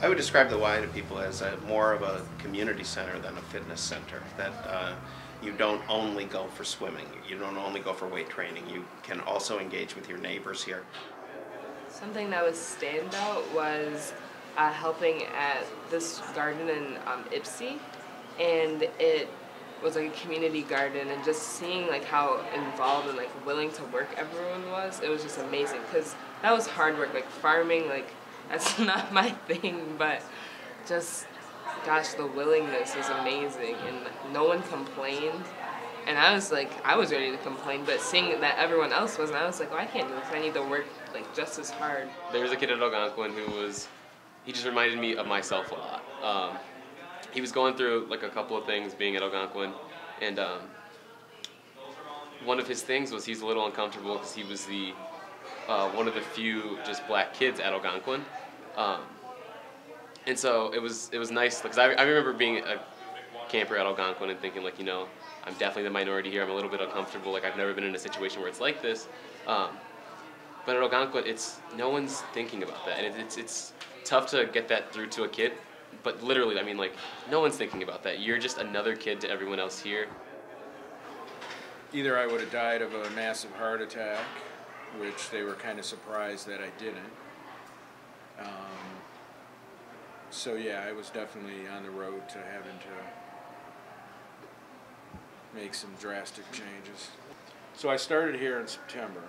I would describe the Y to people as more of a community center than a fitness center. That you don't only go for swimming, you don't only go for weight training, you can also engage with your neighbors here. Something that was standout was helping at this garden in Ipsy, and it was like a community garden, and just seeing like how involved and like willing to work everyone was, it was just amazing, because that was hard work. Like farming, like that's not my thing, but just, gosh, the willingness was amazing, and no one complained. And I was ready to complain, but seeing that everyone else wasn't, I was like, well, I can't do this. I need to work like just as hard. There was a kid at Algonquin he just reminded me of myself a lot. He was going through like a couple of things being at Algonquin, and one of his things was he's a little uncomfortable because he was the one of the few just black kids at Algonquin. And so it was nice, because I remember being a camper at Algonquin and thinking, like, you know, I'm definitely the minority here, I'm a little bit uncomfortable, like I've never been in a situation where it's like this. But at Algonquin, no one's thinking about that, and it's tough to get that through to a kid, but literally, I mean, like, no one's thinking about that. You're just another kid to everyone else here. Either I would have died of a massive heart attack, which they were kind of surprised that I didn't. So yeah, I was definitely on the road to having to make some drastic changes. So I started here in September,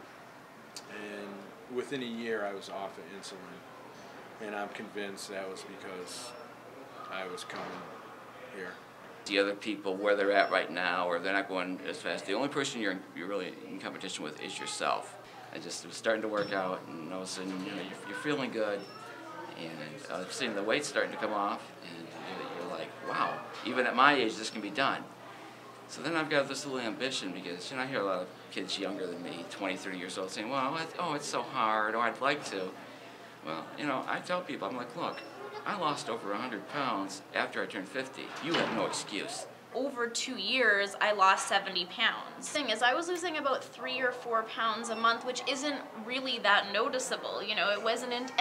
and within a year I was off of insulin, and I'm convinced that was because I was coming here. The other people, where they're at right now, or they're not going as fast, the only person you're really in competition with is yourself. I just was starting to work out, and all of a sudden, you know, you're feeling good, and seeing the weight starting to come off, and you're like, wow, even at my age, this can be done. So then I've got this little ambition, because, you know, I hear a lot of kids younger than me, 20, 30 years old, saying, well, it's so hard, or I'd like to. Well, you know, I tell people, I'm like, look, I lost over 100 pounds after I turned 50. You have no excuse. Over 2 years, I lost 70 pounds. The thing is, I was losing about 3 or 4 pounds a month, which isn't really that noticeable, you know, it wasn't, and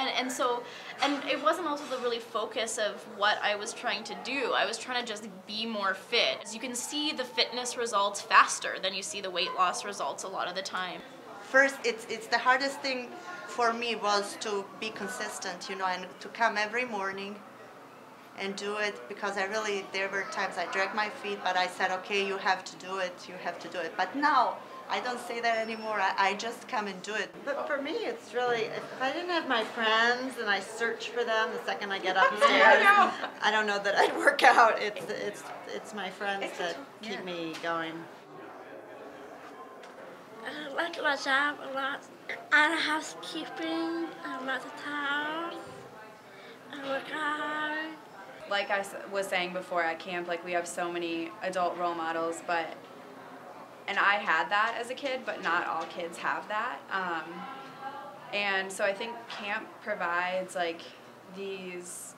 it wasn't also the really focus of what I was trying to do. I was trying to just be more fit. As you can see the fitness results faster than you see the weight loss results a lot of the time. First, it's the hardest thing for me was to be consistent, you know, and to come every morning and do it, because there were times I dragged my feet, but I said, okay, you have to do it, you have to do it. But now, I don't say that anymore, I just come and do it. But for me, it's really, if I didn't have my friends and I search for them the second I get upstairs, I don't know that I'd work out. It's my friends that keep me going. I like my job a lot. I housekeeping, I lots of towels, I work hard. Like I was saying before at camp, like we have so many adult role models, and I had that as a kid, but not all kids have that. And so I think camp provides like these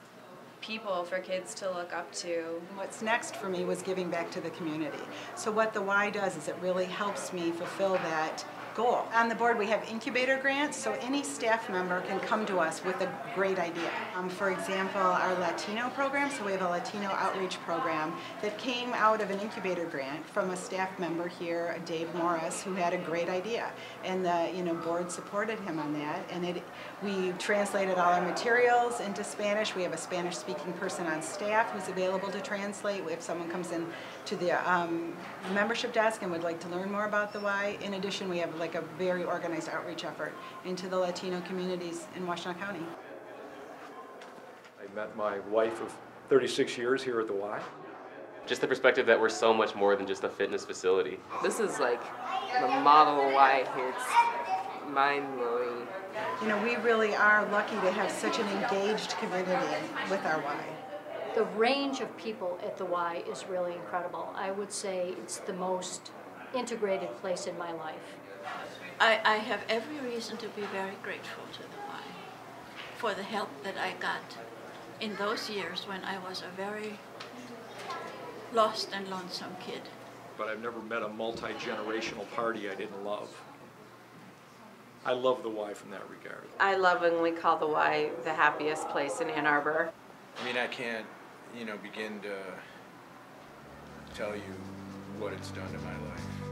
people for kids to look up to. What's next for me was giving back to the community. So what the Y does is it really helps me fulfill that goal. On the board we have incubator grants, so any staff member can come to us with a great idea. For example, our Latino program, so we have a Latino outreach program that came out of an incubator grant from a staff member here, Dave Morris, who had a great idea. And the board supported him on that, and we translated all our materials into Spanish. We have a Spanish-speaking person on staff who's available to translate if someone comes in to the membership desk and would like to learn more about the Y. In addition, we have like a very organized outreach effort into the Latino communities in Washtenaw County. I met my wife of 36 years here at the Y. Just the perspective that we're so much more than just a fitness facility. This is like the model Y here. It's mind-blowing. You know, we really are lucky to have such an engaged community with our Y. The range of people at the Y is really incredible. I would say it's the most integrated place in my life. I have every reason to be very grateful to the Y for the help that I got in those years when I was a very lost and lonesome kid. But I've never met a multi-generational party I didn't love. I love the Y from that regard. I lovingly call the Y the happiest place in Ann Arbor. I mean, I can't, begin to tell you what it's done to my life.